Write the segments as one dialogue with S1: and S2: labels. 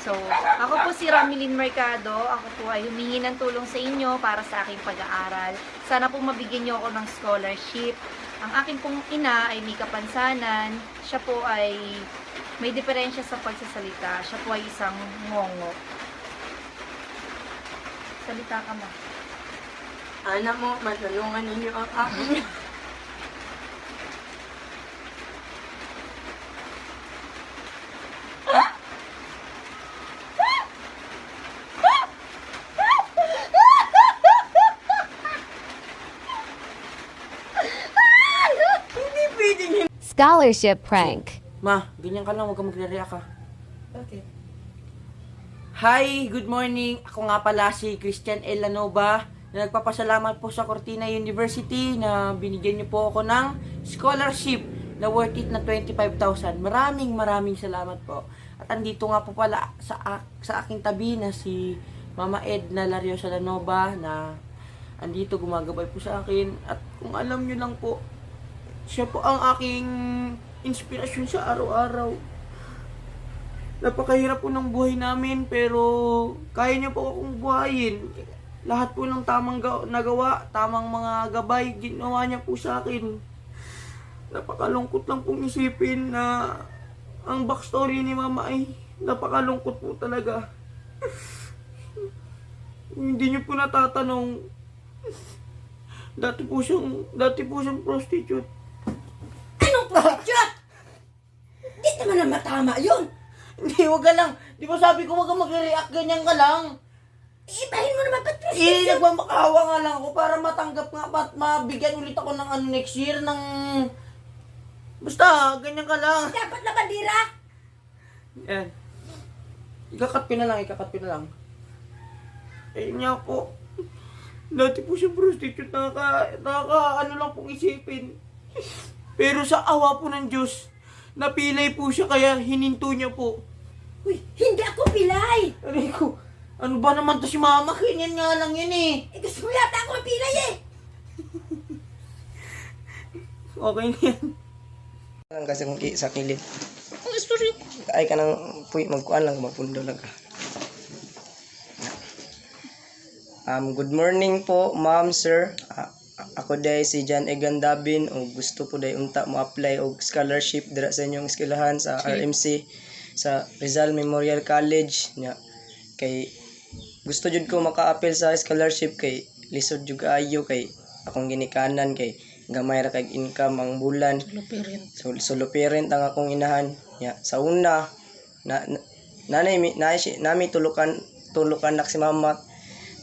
S1: So, ako po si Ramilin Mercado. Ako po ay humingi ng tulong sa inyo para sa aking pag-aaral. Sana po mabigyan niyo ako ng scholarship. Ang aking pong ina ay may kapansanan. Siya po ay may diferensya sa pagsasalita. Siya po ay isang ngongo. Salita ka ma.
S2: Anak mo, matulungan ninyo ang aking. Hindi pwedeng yun.
S3: Scholarship prank.
S2: Ma, ganyan ka lang, huwag kang magre-react ka.
S1: Okay.
S2: Hi, good morning. Ako nga pala si Christian L. Lanova na nagpapasalamat po sa Cortina University na binigyan niyo po ako ng scholarship na worth it na 25,000. Maraming salamat po. At andito nga po pala sa aking tabi na si Mama Edna Lariosa Lanova na andito gumagabay po sa akin. At kung alam niyo lang po, siya po ang aking inspirasyon sa araw-araw. Napakahirap po ng buhay namin pero kaya niya po akong buhayin. Lahat po ng tamang nagawa, tamang mga gabay, ginawa niya po sa akin. Napakalungkot lang pong isipin na ang backstory ni Mama ay napakalungkot po talaga. Hindi niyo po natatanong. Dati po siyang prostitute.
S4: Anong prostitute? Di naman na matama yun.
S2: Hindi, wag ka lang. Di ba sabi ko wag kang magre-react, ganyan ka lang.
S4: Ibahin mo naman ba't prostitute?
S2: Nagmamakawa nga lang ako para matanggap nga at mabigyan ulit ako ng next year ng... Basta, ganyan ka lang.
S4: Dapat na bandira.
S2: Yan. Ikakat ko na lang. Ayun nga po. Dati po siya prostitute, ano lang pong isipin. Pero sa awa po ng Diyos, napilay po siya kaya hininto niya po.
S4: Uy, hindi ako pilay.
S2: Aray ko, ano ba naman to si Mama? Ganyan nga lang yun eh.
S4: Gusto mo yata ako pilay eh.
S2: Okay na yan.
S5: Kasi kung sa kilid. Ang istorya. Ay ka nang magkuhan lang, magpundo lang ka. Good morning po, ma'am, sir. Ako day si John Egan Dabin o gusto po day unta mo apply og scholarship dira sa inyong eskwelahan sa RMC sa Rizal Memorial College nya. Kay gusto jud ko maka-apply sa scholarship kay lisod jud kaayo kay akong ginikanan kay gamay ra kay income ang bulan. Solo parent ang akong inahan. Ya, sa una nami tulukan nak si mama.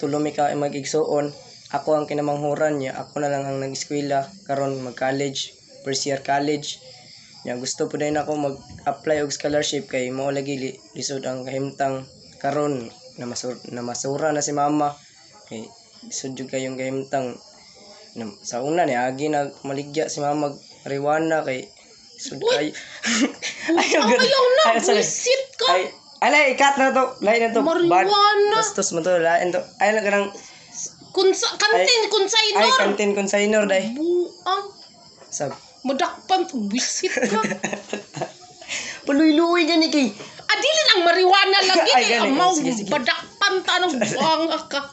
S5: Tulumi ka mag-igsuon. Ako ang kinamanghuran niya. Ako na lang ang nag-eskwela karon mag-college, first year college. Ya, gusto po din ako mag-apply og scholarship kay mao lagi lisod ang kahimtang karon na masura na si mama. Kay lisod jud kayong kahimtang sa una ni agi na maligya si mama marijuana kay sud kay ayaw na visit ka ay ikat na to lain na to marijuana bastos mo to lain to ay na ganang kantin consignor day
S6: buang
S5: sab
S6: madakpan visit ka
S5: paluy-luy gani kay
S6: adili ang marijuana lagi
S5: Ay,
S6: kay
S5: gani.
S6: amaw
S5: Sige.
S6: badakpan ta ng buang ka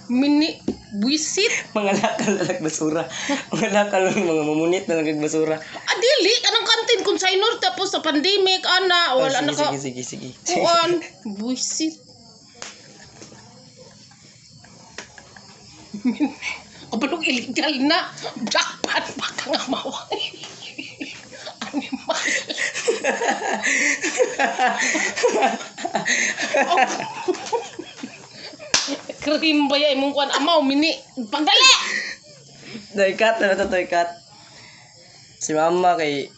S6: mini visit
S5: mga lakal na basura mga lakal mga mamunit na basura
S6: adili anong kantin consignor tapos sa pandemic ana wala na ka
S5: sige
S6: kuan visit Kabalong illegal na. Jackpot pa ka nga maway. Animal. Krim ba ya imong kuan amaw mini. Pagdali.
S5: Toy cut. Si mama kay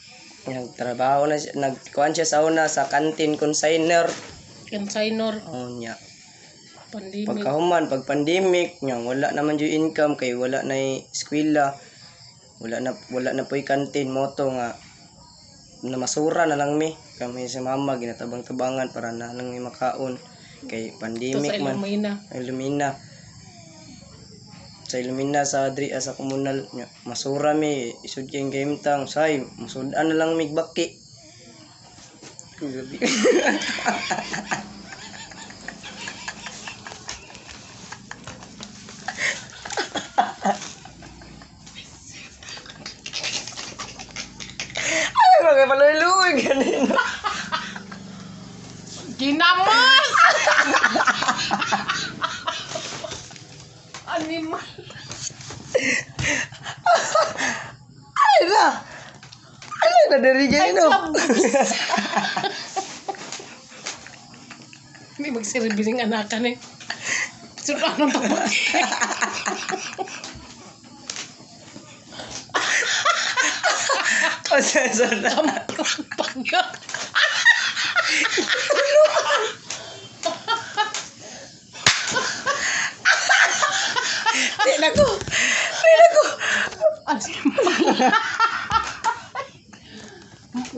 S5: nagtrabaho na siya, nagkuhan siya sa una sa canteen consignor.
S6: Consignor.
S5: Oh nya.
S6: Pandemic.
S5: Pagkahuman, pag pandemic, nya wala naman yung income kay wala na eskwela. Wala na po'y canteen moto nga na masura na lang mi. Kami si mama ginatabang-tabangan para na lang may makaon kay pandemic man. Ilumina. Sa Ilumina sa adri sa komunal nya masura mi isud kay gamtang say musudan na lang mig baki. kay paluloy ganina.
S6: Ginamas! Animal.
S5: Ay na. Ano na dari ganino?
S6: May magsiribiling anakan eh. So, anong tawag?
S5: O sa na.
S6: Pagka.
S5: Tina ko.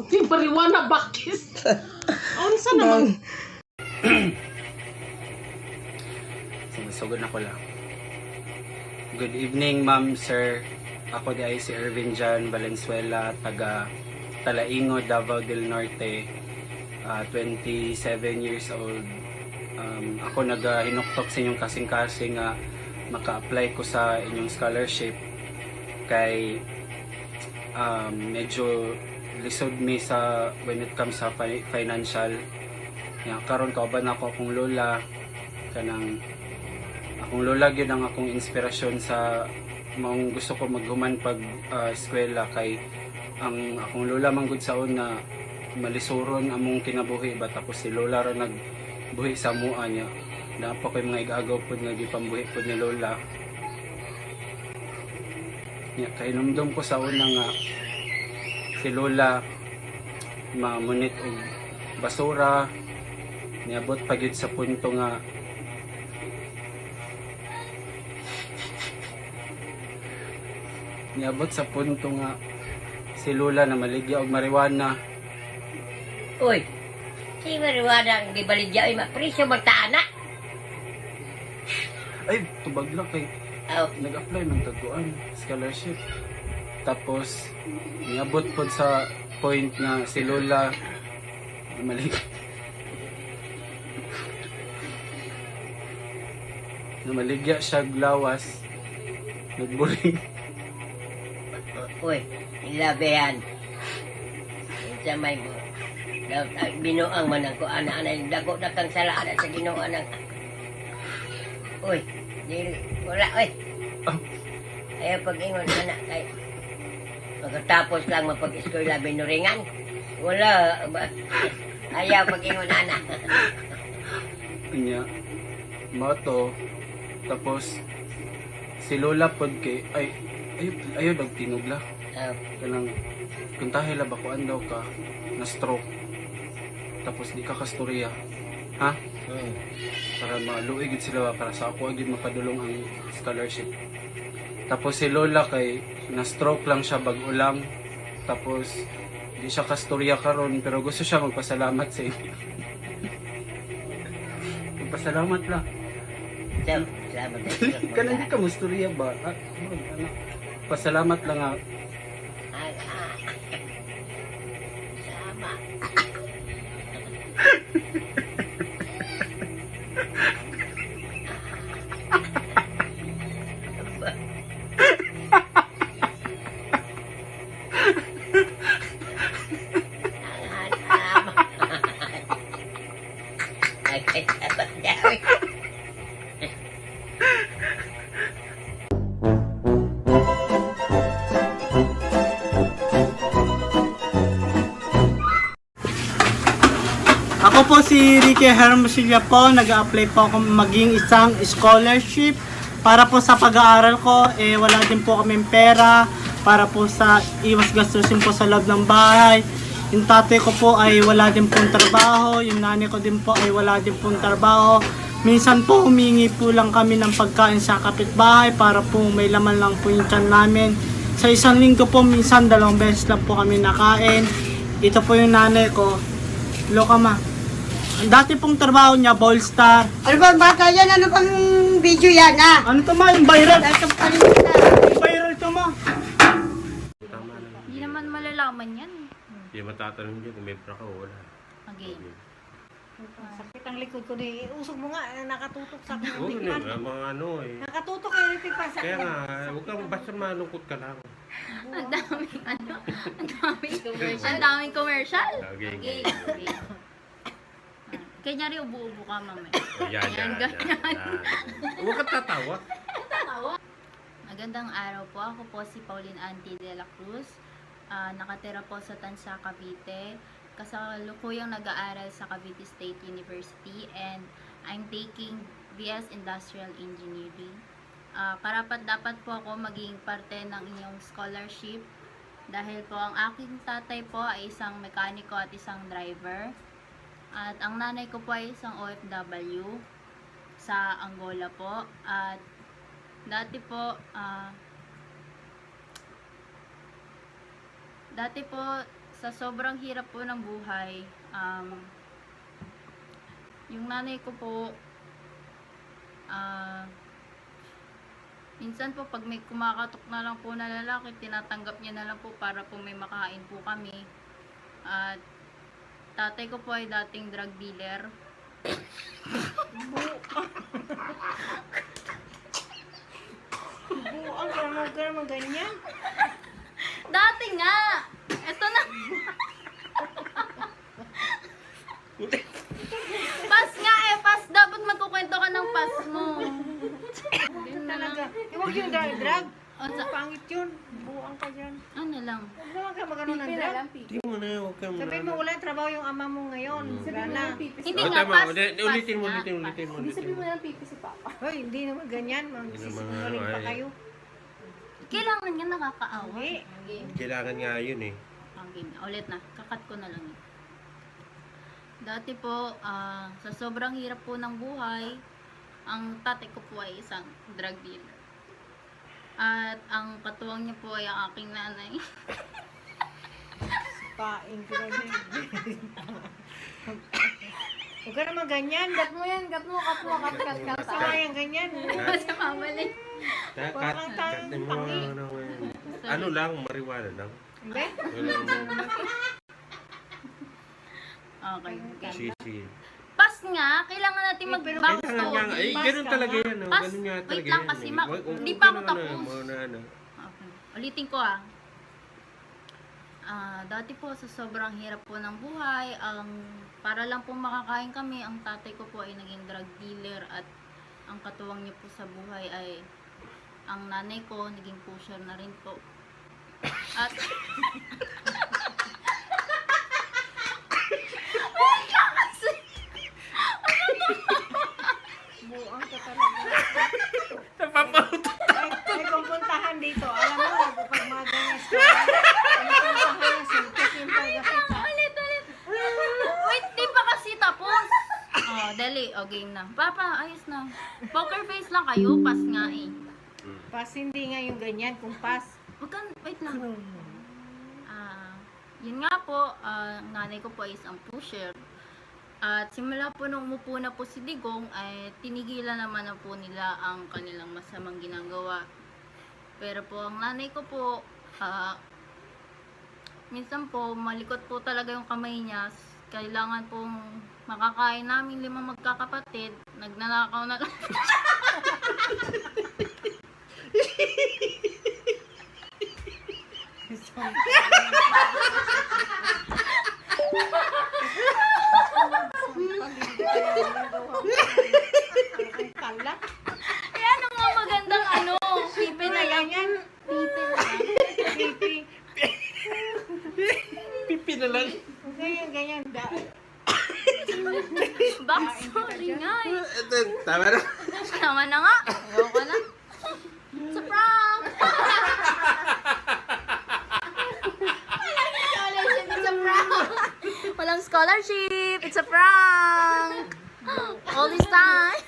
S6: Di bariwana bakis. Unsa naman?
S7: Sumusugod ako lang. Good evening, ma'am, sir. Ako di ay si Ervin Jan Valenzuela, taga Talaingo, Davao del Norte, 27 years old. Ako nag-hinuktok sa inyong kasing-kasing nga maka-apply ko sa inyong scholarship kay medyo lisod mi sa when it comes sa financial. Karon kauban ako akong lola kanang akong lola gyud ang akong inspirasyon sa maong gusto ko maghuman pag eskwela kay ang akong lola manggod sa una malisuron among kinabuhi ba tapos si lola ra nagbuhi sa mua niya na pa koy mga igagaw pud nga gipambuhi pud ni lola niya kay numdum ko sa una nga si lola mamunit og basura niabot pa gyud sa punto nga niabot sa punto nga si lola na maligya og marijuana.
S4: Uy, si marijuana ang gibaligya ay mapresyo magtaana.
S7: Ay tubag lang kay
S4: Oh,
S7: nag-apply ng taguan scholarship tapos niabot po sa point na si lola maligya siya glawas nagburing.
S4: uy, ilabehan. Sa may mo. Binuang man ang kuana na dako na kang salada sa Ginoo nang. Uy, wala uy. Ayaw pag-ingon anak kay pagkatapos lang mapag-eskwela binuringan. Wala ayaw pag-ingon anak.
S7: Kanya moto tapos si lola pod kay ayaw nagtinugla
S4: Oh,
S7: kanang kuntahe la bakuan daw ka na stroke tapos di ka kasturya ha para maluig gid sila para sa ako gid makadulong ang scholarship tapos si lola kay na stroke lang siya bag-o lang tapos di siya kasturya karon pero gusto siya magpasalamat sa inyo. Magpasalamat lang
S4: so, salamat sa
S7: kanang di ka musturya ba ano pasalamat lang nga
S4: Sama. Ay, dapat gawin.
S8: Ako po si Ricky Hermosilla po, nag-a-apply po ako maging isang scholarship para po sa pag-aaral ko, wala din po kaming pera para po sa iwas gastusin po sa loob ng bahay. Yung tatay ko po ay wala din pong trabaho, yung nanay ko din po ay wala din pong trabaho. Minsan po humingi po lang kami ng pagkain sa kapitbahay para po may laman lang po yung tiyan namin. Sa isang linggo po, minsan 2 beses lang po kami nakain. Ito po yung nanay ko. Loka ma. Ang dati pong trabaho niya, Ballstar.
S4: Ano ba bata yan? Ano bang video yan ha?
S8: Ano to ma? Yung viral?
S4: Dahil kalimutan.
S8: Yung viral to ma.
S1: Hindi naman malalaman yan.
S9: Hindi matatanong dyan kung may pra ka o wala.
S1: Okay.
S9: Sakit ang likod ko ni. Usog mo nga, nakatutok sa akin.
S10: Oo na, mga ano eh.
S9: Nakatutok kay Ritik pa sa
S10: Kaya nga, huwag kang basta malungkot ka lang.
S1: Ang daming ano, ang daming commercial.
S10: Okay.
S1: Kanya rin ubo-ubo ka, mamay.
S10: Yan. Huwag kang tatawa.
S1: Magandang araw po. Ako po si Pauline Anti de la Cruz. Nakatira po sa Tansa, Cavite. Kasalukuyang nag-aaral sa Cavite State University and I'm taking BS Industrial Engineering. Dapat po ako maging parte ng inyong scholarship dahil po ang aking tatay po ay isang mekaniko at isang driver. At ang nanay ko po ay isang OFW sa Angola po. At dati po sa sobrang hirap po ng buhay, yung nanay ko po, minsan po pag may kumakatok na lang po na lalaki, tinatanggap niya na lang po para po may makain po kami. At tatay ko po ay dating drug dealer.
S9: Buang ka naman ganyan.
S1: Dati nga! Eto na! Pas nga pas! Dapat magkukwento ka ng pas mo.
S9: Talaga. Huwag yung drug.
S1: O,
S9: Pangit yun. Buang ka dyan.
S1: ano lang?
S9: Huwag naman ka magano ng drug.
S10: Hindi mo na, huwag kang...
S9: Sabi mo, wala trabaho yung ama mo ngayon. Wala na.
S1: Hindi
S10: Oh,
S1: nga,
S10: tama.
S1: pas.
S10: Ulitin mo.
S9: Hoy, hindi naman ganyan. Magsisinungaling pa kayo.
S1: Kailangan nga nakakaawa.
S9: Hindi.
S10: Kailangan nga yun eh.
S1: Okay, ulit na. Kakat ko na lang yun. Dati po, sa sobrang hirap po ng buhay, ang tatay ko po ay isang drug dealer. At ang katuwang niya po ay ang aking nanay.
S9: Paing ko na din. Huwag ka naman ganyan.
S1: Kat mo yan, kat mo.
S9: Masama yung ganyan.
S1: Sa mamali.
S10: Kat mo, ano lang, mariwala lang.
S9: Hindi?
S1: Okay.
S10: Sisi.
S1: Pas nga, kailangan natin mag-back
S10: Kailangan nga,
S1: story.
S10: ganun talaga yan.
S1: Pas,
S10: Ganun nga
S1: wait
S10: talaga
S1: lang
S10: yan.
S1: kasi,
S10: Hindi
S1: hindi pa ako tapos.
S10: Ano.
S1: Okay. Ulitin ko dati po sa sobrang hirap po ng buhay, para lang po makakain kami, ang tatay ko po ay naging drug dealer at ang katuwang niya po sa buhay ay ang nanay ko naging pusher na rin po. At
S9: Buang ka talaga.
S10: Napapauto.
S9: May pupuntahan dito. Alam mo, pag mga ganyan story, may pupuntahan yung sintik yung pagkakita.
S1: ulit. Wait, di pa kasi tapos. Dali. Game na. Papa, ayos na. Poker face lang kayo. Pas nga eh.
S9: Pas hindi nga yung ganyan. Kung pas.
S1: Wait lang. Yun nga po, nanay ko po is ang pusher. At simula po nung umupo na po si Digong, ay tinigilan naman na po nila ang kanilang masamang ginagawa. Pero po, ang nanay ko po, minsan po, malikot po talaga yung kamay niya. Kailangan pong makakain namin 5 magkakapatid. Nagnanakaw na lang.
S9: Kalat.
S1: Ano nga magandang pipi na lang.
S9: Yan.
S1: Pipi na lang.
S9: Pipi.
S10: Pipi na lang.
S9: Ganyan.
S1: Backstory nga eh.
S10: Ito, tama na.
S1: Tama na nga. Go ka na. It's a prank! Walang scholarship! It's a prank! All this time!